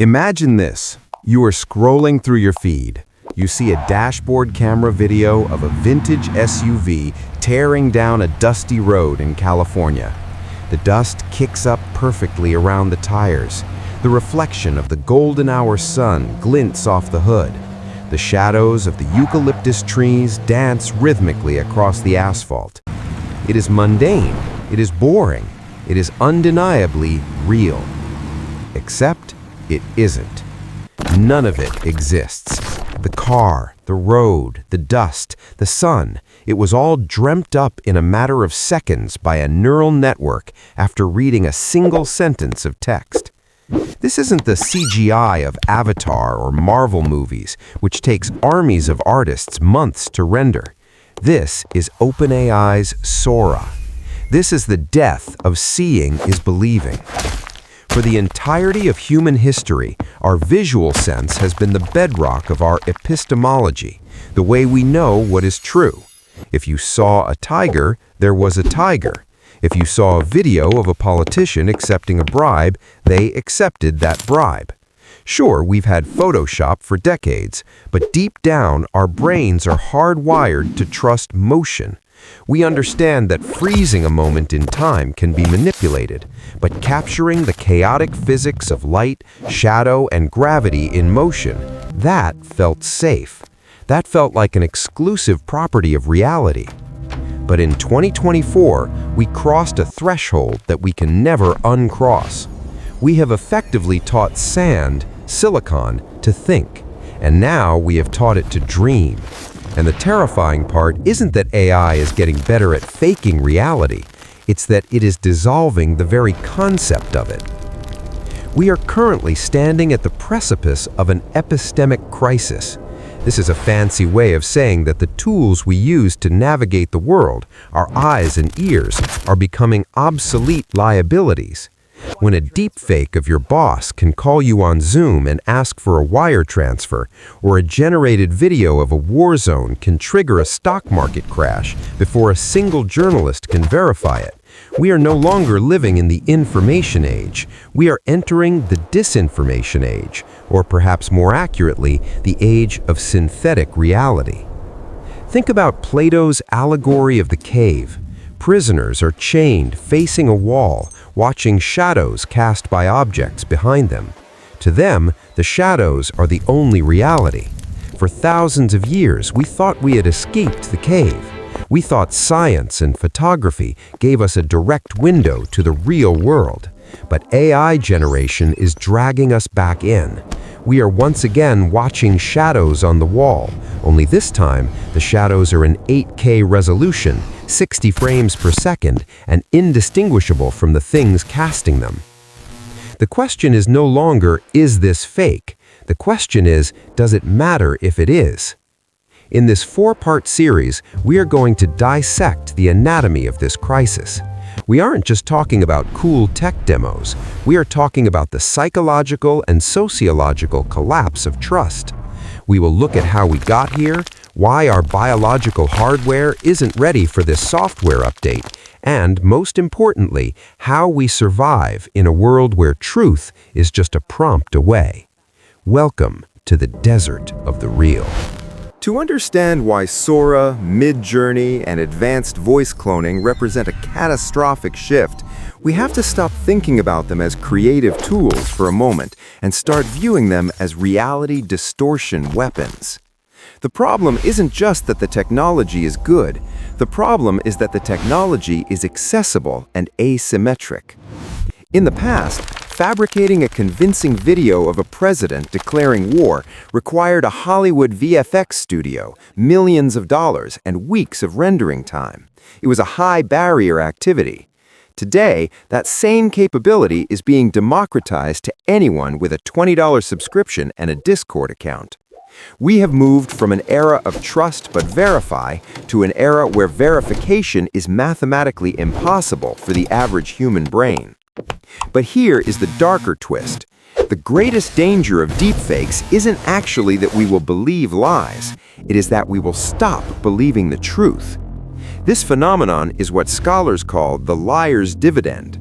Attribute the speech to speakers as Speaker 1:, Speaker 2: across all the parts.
Speaker 1: Imagine this. You are scrolling through your feed. You see a dashboard camera video of a vintage SUV tearing down a dusty road in California. The dust kicks up perfectly around the tires. The reflection of the golden hour sun glints off the hood. The shadows of the eucalyptus trees dance rhythmically across the asphalt. It is mundane. It is boring. It is undeniably real. Except it isn't. None of it exists. The car, the road, the dust, the sun, it was all dreamt up in a matter of seconds by a neural network after reading a single sentence of text. This isn't the CGI of Avatar or Marvel movies, which takes armies of artists months to render. This is OpenAI's Sora. This is the death of seeing is believing. For the entirety of human history, our visual sense has been the bedrock of our epistemology, the way we know what is true. If you saw a tiger, there was a tiger. If you saw a video of a politician accepting a bribe, they accepted that bribe. Sure, we've had Photoshop for decades, but deep down, our brains are hardwired to trust motion. We understand that freezing a moment in time can be manipulated, but capturing the chaotic physics of light, shadow, and gravity in motion, that felt safe. That felt like an exclusive property of reality. But in 2024, we crossed a threshold that we can never uncross. We have effectively taught sand, silicon, to think, and now we have taught it to dream. And the terrifying part isn't that AI is getting better at faking reality, it's that it is dissolving the very concept of it. We are currently standing at the precipice of an epistemic crisis. This is a fancy way of saying that the tools we use to navigate the world, our eyes and ears, are becoming obsolete liabilities. When a deepfake of your boss can call you on Zoom and ask for a wire transfer, or a generated video of a war zone can trigger a stock market crash before a single journalist can verify it, we are no longer living in the information age. We are entering the disinformation age, or perhaps more accurately, the age of synthetic reality. Think about Plato's allegory of the cave. Prisoners are chained, facing a wall, watching shadows cast by objects behind them. To them, the shadows are the only reality. For thousands of years, we thought we had escaped the cave. We thought science and photography gave us a direct window to the real world. But AI generation is dragging us back in. We are once again watching shadows on the wall, only this time the shadows are in 8K resolution, 60 frames per second, and indistinguishable from the things casting them. The question is no longer, is this fake? The question is, does it matter if it is? In this 4-part series, we are going to dissect the anatomy of this crisis. We aren't just talking about cool tech demos. We are talking about the psychological and sociological collapse of trust. We will look at how we got here, why our biological hardware isn't ready for this software update, and, most importantly, how we survive in a world where truth is just a prompt away. Welcome to the desert of the real. To understand why Sora, Midjourney, and advanced voice cloning represent a catastrophic shift, we have to stop thinking about them as creative tools for a moment and start viewing them as reality distortion weapons. The problem isn't just that the technology is good. The problem is that the technology is accessible and asymmetric. In the past, fabricating a convincing video of a president declaring war required a Hollywood VFX studio, millions of dollars, and weeks of rendering time. It was a high-barrier activity. Today, that same capability is being democratized to anyone with a $20 subscription and a Discord account. We have moved from an era of trust but verify to an era where verification is mathematically impossible for the average human brain. But here is the darker twist. The greatest danger of deepfakes isn't actually that we will believe lies. It is that we will stop believing the truth. This phenomenon is what scholars call the liar's dividend.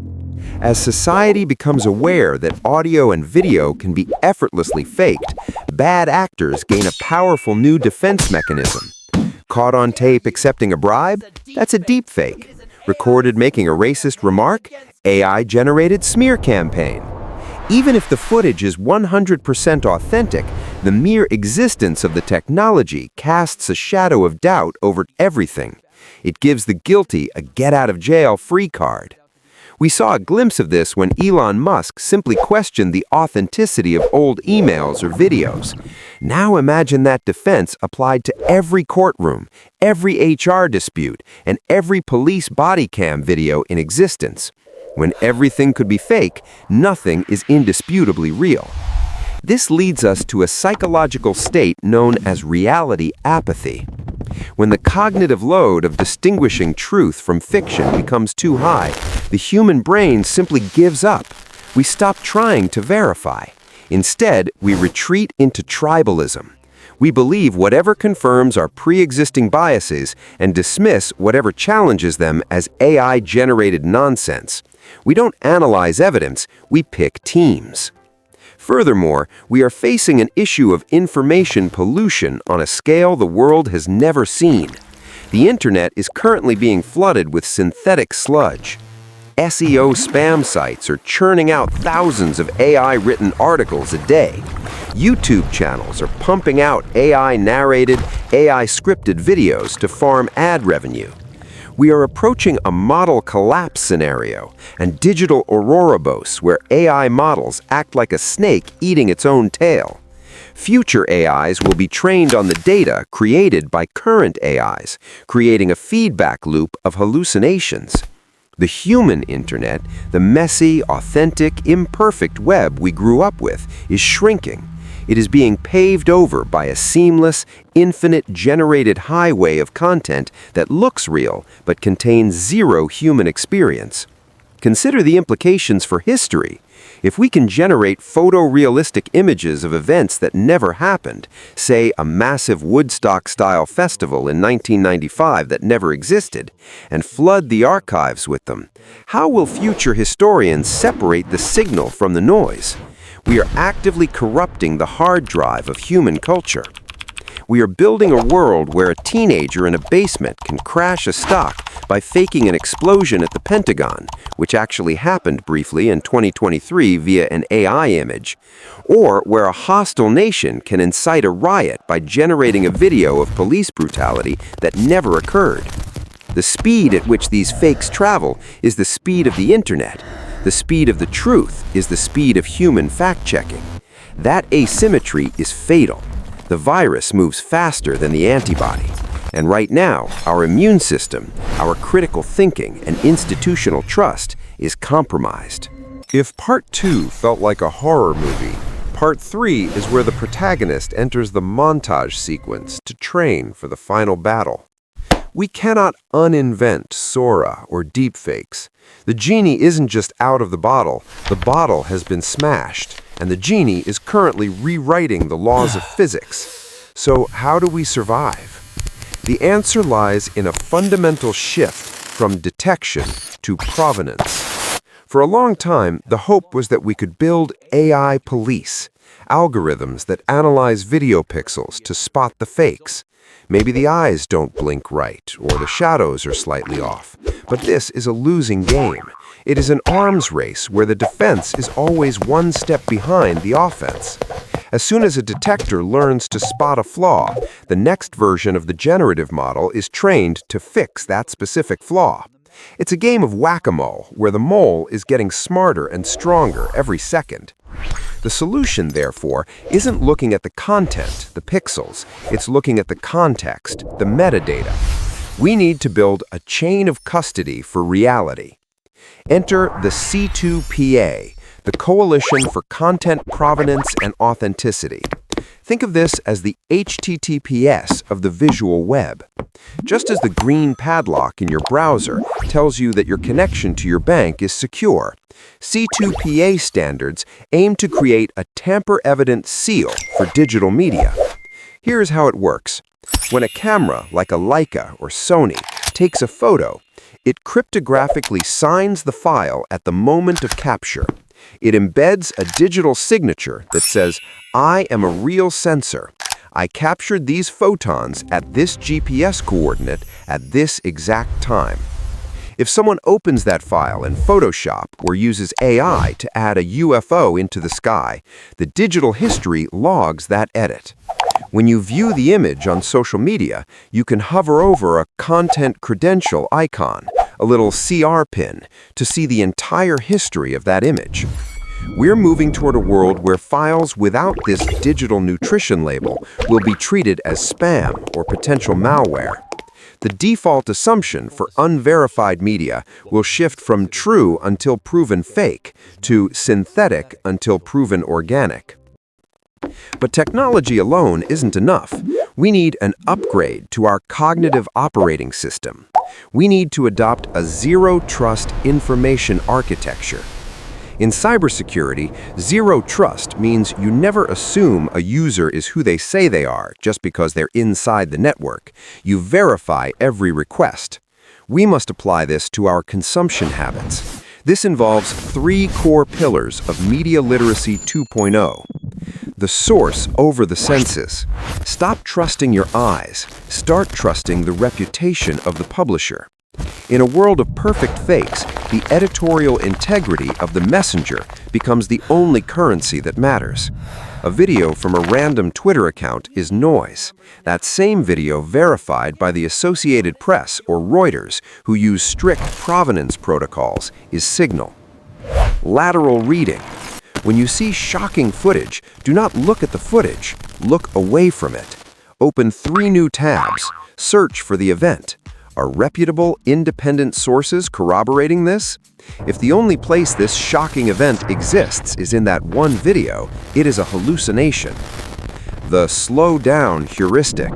Speaker 1: As society becomes aware that audio and video can be effortlessly faked, bad actors gain a powerful new defense mechanism. Caught on tape accepting a bribe? That's a deepfake. Recorded making a racist remark? AI-generated smear campaign. Even if the footage is 100% authentic, the mere existence of the technology casts a shadow of doubt over everything. It gives the guilty a get-out-of-jail-free card. We saw a glimpse of this when Elon Musk simply questioned the authenticity of old emails or videos. Now imagine that defense applied to every courtroom, every HR dispute, and every police body cam video in existence. When everything could be fake, nothing is indisputably real. This leads us to a psychological state known as reality apathy. When the cognitive load of distinguishing truth from fiction becomes too high, the human brain simply gives up. We stop trying to verify. Instead, we retreat into tribalism. We believe whatever confirms our pre-existing biases and dismiss whatever challenges them as AI-generated nonsense. We don't analyze evidence, we pick teams. Furthermore, we are facing an issue of information pollution on a scale the world has never seen. The internet is currently being flooded with synthetic sludge. SEO spam sites are churning out thousands of AI-written articles a day. YouTube channels are pumping out AI-narrated, AI-scripted videos to farm ad revenue. We are approaching a model collapse scenario, and digital Ouroboros where AI models act like a snake eating its own tail. Future AIs will be trained on the data created by current AIs, creating a feedback loop of hallucinations. The human internet, the messy, authentic, imperfect web we grew up with, is shrinking. It is being paved over by a seamless, infinite generated highway of content that looks real but contains zero human experience. Consider the implications for history. If we can generate photorealistic images of events that never happened, say a massive Woodstock-style festival in 1995 that never existed, and flood the archives with them, how will future historians separate the signal from the noise? We are actively corrupting the hard drive of human culture. We are building a world where a teenager in a basement can crash a stock by faking an explosion at the Pentagon, which actually happened briefly in 2023 via an AI image, or where a hostile nation can incite a riot by generating a video of police brutality that never occurred. The speed at which these fakes travel is the speed of the internet. The speed of the truth is the speed of human fact-checking. That asymmetry is fatal. The virus moves faster than the antibody. And right now, our immune system, our critical thinking, and institutional trust is compromised. If Part 2 felt like a horror movie, Part 3 is where the protagonist enters the montage sequence to train for the final battle. We cannot uninvent Sora or deepfakes. The genie isn't just out of the bottle has been smashed, and the genie is currently rewriting the laws of physics. So how do we survive? The answer lies in a fundamental shift from detection to provenance. For a long time, the hope was that we could build AI police, algorithms that analyze video pixels to spot the fakes. Maybe the eyes don't blink right, or the shadows are slightly off. But this is a losing game. It is an arms race where the defense is always one step behind the offense. As soon as a detector learns to spot a flaw, the next version of the generative model is trained to fix that specific flaw. It's a game of whack-a-mole, where the mole is getting smarter and stronger every second. The solution, therefore, isn't looking at the content, the pixels. It's looking at the context, the metadata. We need to build a chain of custody for reality. Enter the C2PA, the Coalition for Content Provenance and Authenticity. Think of this as the HTTPS of the visual web. Just as the green padlock in your browser tells you that your connection to your bank is secure, C2PA standards aim to create a tamper-evident seal for digital media. Here's how it works. When a camera, like a Leica or Sony, takes a photo, It cryptographically signs the file at the moment of capture. It embeds a digital signature that says, "I am a real sensor. I captured these photons at this GPS coordinate at this exact time." If someone opens that file in Photoshop or uses AI to add a UFO into the sky, the digital history logs that edit. When you view the image on social media, you can hover over a content credential icon, a little CR pin, to see the entire history of that image. We're moving toward a world where files without this digital nutrition label will be treated as spam or potential malware. The default assumption for unverified media will shift from true until proven fake to synthetic until proven organic. But technology alone isn't enough. We need an upgrade to our cognitive operating system. We need to adopt a zero-trust information architecture. In cybersecurity, zero trust means you never assume a user is who they say they are just because they're inside the network. You verify every request. We must apply this to our consumption habits. This involves 3 core pillars of Media Literacy 2.0. The source over the senses. Stop trusting your eyes. Start trusting the reputation of the publisher. In a world of perfect fakes, the editorial integrity of the messenger becomes the only currency that matters. A video from a random Twitter account is noise. That same video verified by the Associated Press or Reuters, who use strict provenance protocols, is signal. Lateral reading. When you see shocking footage, do not look at the footage. Look away from it. Open 3 new tabs. Search for the event. Are reputable, independent sources corroborating this? If the only place this shocking event exists is in that one video, it is a hallucination. The slow down heuristic.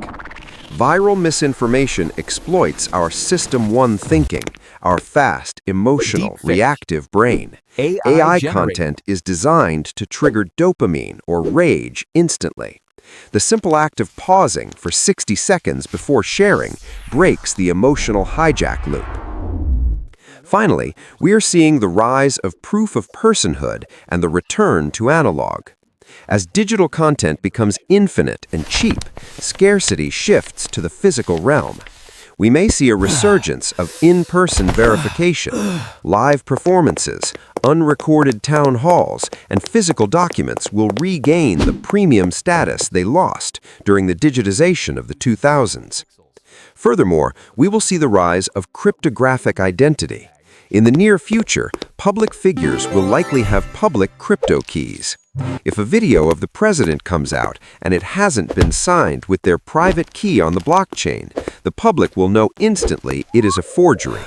Speaker 1: Viral misinformation exploits our System 1 thinking, our fast, emotional, reactive brain. AI content is designed to trigger dopamine or rage instantly. The simple act of pausing for 60 seconds before sharing breaks the emotional hijack loop. Finally, we are seeing the rise of proof of personhood and the return to analog. As digital content becomes infinite and cheap, scarcity shifts to the physical realm. We may see a resurgence of in-person verification, live performances, unrecorded town halls, and physical documents will regain the premium status they lost during the digitization of the 2000s. Furthermore, we will see the rise of cryptographic identity. In the near future, public figures will likely have public crypto keys. If a video of the president comes out and it hasn't been signed with their private key on the blockchain, the public will know instantly it is a forgery.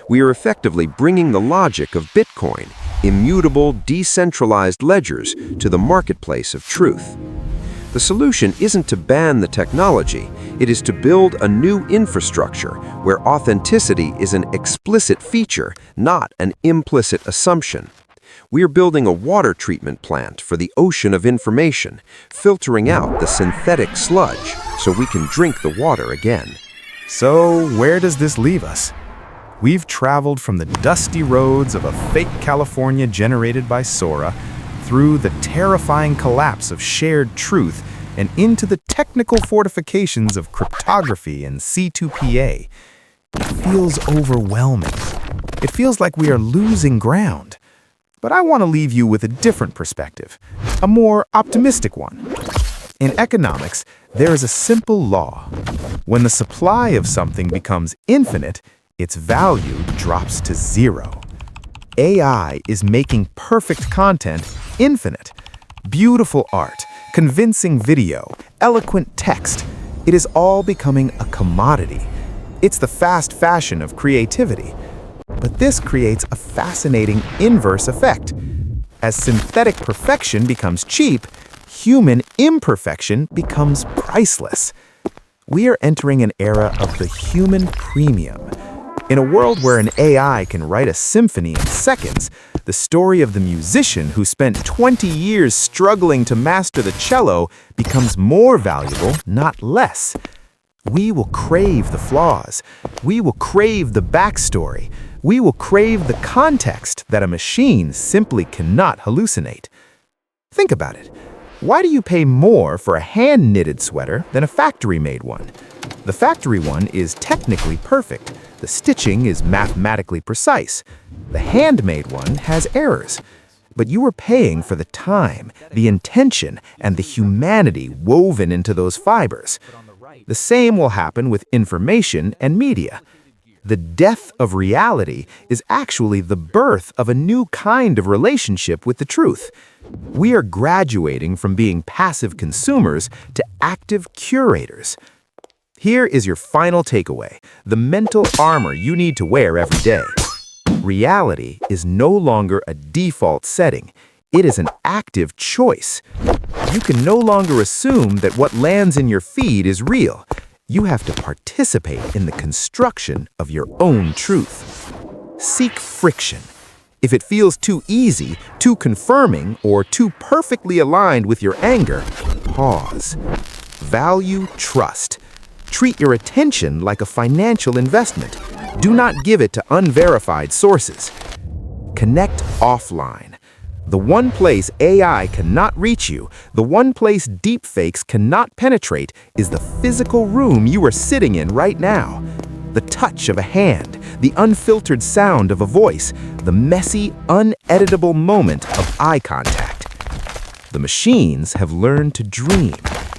Speaker 1: We are effectively bringing the logic of Bitcoin, immutable, decentralized ledgers, to the marketplace of truth. The solution isn't to ban the technology, it is to build a new infrastructure where authenticity is an explicit feature, not an implicit assumption. We are building a water treatment plant for the ocean of information, filtering out the synthetic sludge so we can drink the water again.
Speaker 2: So, where does this leave us? We've traveled from the dusty roads of a fake California generated by Sora, through the terrifying collapse of shared truth, and into the technical fortifications of cryptography and C2PA. It feels overwhelming. It feels like we are losing ground. But I want to leave you with a different perspective, a more optimistic one. In economics, there is a simple law. When the supply of something becomes infinite, its value drops to 0. AI is making perfect content infinite. Beautiful art, convincing video, eloquent text. It is all becoming a commodity. It's the fast fashion of creativity. But this creates a fascinating inverse effect. As synthetic perfection becomes cheap, human imperfection becomes priceless. We are entering an era of the human premium. In a world where an AI can write a symphony in seconds, the story of the musician who spent 20 years struggling to master the cello becomes more valuable, not less. We will crave the flaws. We will crave the backstory. We will crave the context that a machine simply cannot hallucinate. Think about it. Why do you pay more for a hand-knitted sweater than a factory-made one? The factory one is technically perfect. The stitching is mathematically precise. The handmade one has errors. But you are paying for the time, the intention, and the humanity woven into those fibers. The same will happen with information and media. The death of reality is actually the birth of a new kind of relationship with the truth. We are graduating from being passive consumers to active curators. Here is your final takeaway, the mental armor you need to wear every day. Reality is no longer a default setting. It is an active choice. You can no longer assume that what lands in your feed is real. You have to participate in the construction of your own truth. Seek friction. If it feels too easy, too confirming, or too perfectly aligned with your anger, pause. Value trust. Treat your attention like a financial investment. Do not give it to unverified sources. Connect offline. The one place AI cannot reach you, the one place deepfakes cannot penetrate, is the physical room you are sitting in right now. The touch of a hand, the unfiltered sound of a voice, the messy, uneditable moment of eye contact. The machines have learned to dream,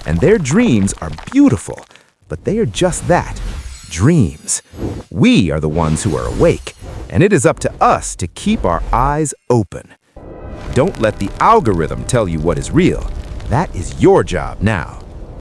Speaker 2: and their dreams are beautiful, but they are just that, dreams. We are the ones who are awake, and it is up to us to keep our eyes open. Don't let the algorithm tell you what is real. That is your job now.